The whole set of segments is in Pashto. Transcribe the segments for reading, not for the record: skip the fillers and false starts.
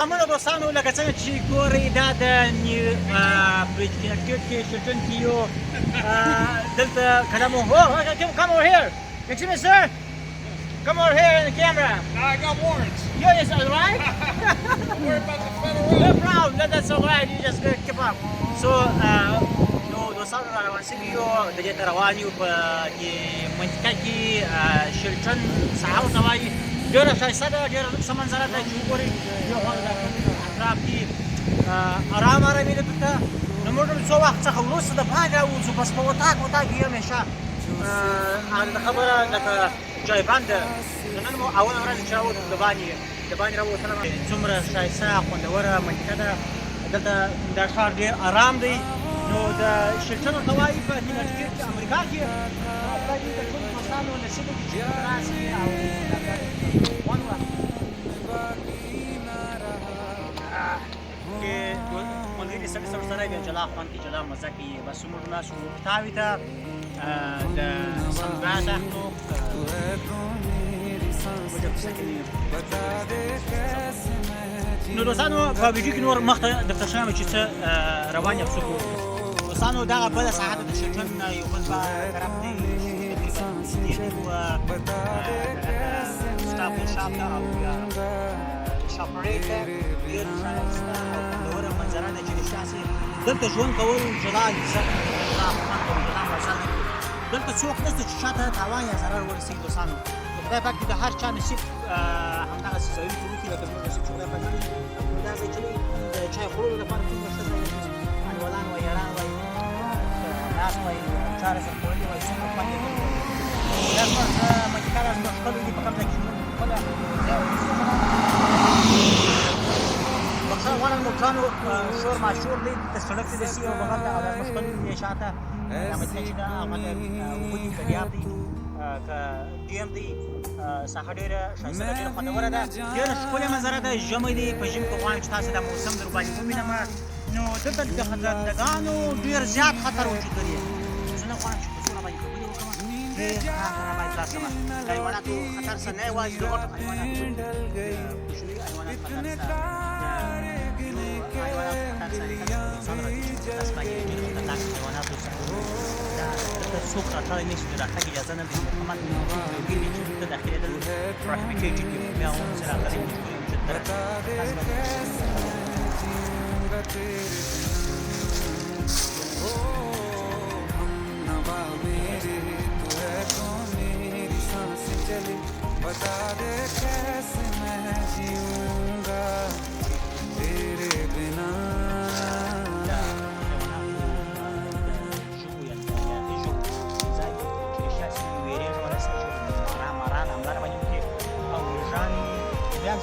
همونو دوستانو لکه څنګه چې ګورئ دا د برجکټ کې شیلټن کې یو دلته کلام come over here excuse me sir come over here in the camera I got warrants. yes all right Don't worry about the federal. no problem that's all right you just keep up so نو دوستانو را روان شوي یو د دې ته روان یو په دې منطقه کې شیلټن ساحه ورته وایي ډېره ښایسته ده ډېره لوکسه منظره ده چې وګورئ یو خوا د اطراف کې ارام ارامي ده دلته نو موږ څو وخت څخه وروسته د باندې راوځو بس په وطاق یو همیشه د خبره لکه جایبند ده نن مو اوله ورځ چې راووتو د باندې راووتلم څومره ښایسته خوندوره منطقه ده دلته دا ښار ډېر ارام دی نو د شیلټن ورته وایي په کنیکټیکټ کې امریکا کې دا د ټولو دوستانو نصیب دی چې راشي او ملګري سره بیا جلا خوند کې جلا مزه کوي بس موږ ناست وو تاوي ته د سنباد اخلو نو دوستانو په ویډیو کې نور مخته درته ښیم چې څه روان یم څه کوو دوستانو دغه بله ساحه ده د شیلټن یو بل طرف دی ستاپل شاپ ده او یا شاپریټ ده ډېر ښایسته او خوندوره منظره ده چې د شاسې دلته ژوند کول جلا عزت جلا خوند او جلا مزه لري دلته څوک نشته چې چاته تاوان یا ضرر ورسېږي دوستانو خدای پاک دې د هر چا نصیب همدغسې ځایونه کې وکړي لکه زموږ نصیب چې خدای پاک دا ځای چې د چای خوړلو لپاره څومره ښه ځای دی انډیوالان وایي یاران وایي ناست وایي چاره سره خوړلي وایي څومره خوند یې کوي دا زموږ منطقه ده زموږ ښکلي دي په کوم ځای کې زموږ خپله بخښنه غواړم موټرانو شور ماشور دی د سړک د دسي او بغل ته او دا زموږ ښکلي دي شاته دا مطلب چې دا هغه اوبه دي که دریاب دی که ډیم دی ساحه ډېره ښایسته ده ډېره خوندوره ده ډېره ښکلې منظره ده ژمی دی په ژمي کې غواړم چې تاسو دا موسم در باندې ووینم نو دلته د خطرندګانو ډېر زیات خطر وجود لري زه نه غواړم چې په زوره باندې خبرې وکړم ډېر خطر باید خلاص کړم د حیواناتو خطر سره نه یوازې د غټو حیواناتو کوچني حیوانات خطر سته حیواناتو خطر سره انسان راځي چې تاسو باندې ډېر خطرناک حیواناتو سره څوک راتللی نه شي د راتګ اجازه نه لري محمد ویلي چې دلته داخلېدل prohibited دي بیا هم چې راغلی مجبوري وجود لري बता दे कैसे मैं जीऊंगा तेरे बिना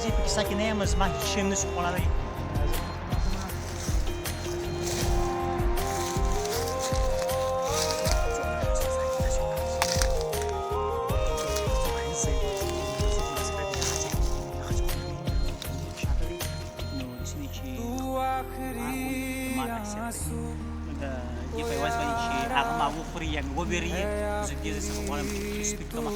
زه په کیسه کې نه یم زما هېڅ شی هم نشي خوړلی دې په یوازې باندې چې هغه ما وخوري یا مې وبېري زه دې څخه غواړم چې سپیډ کړم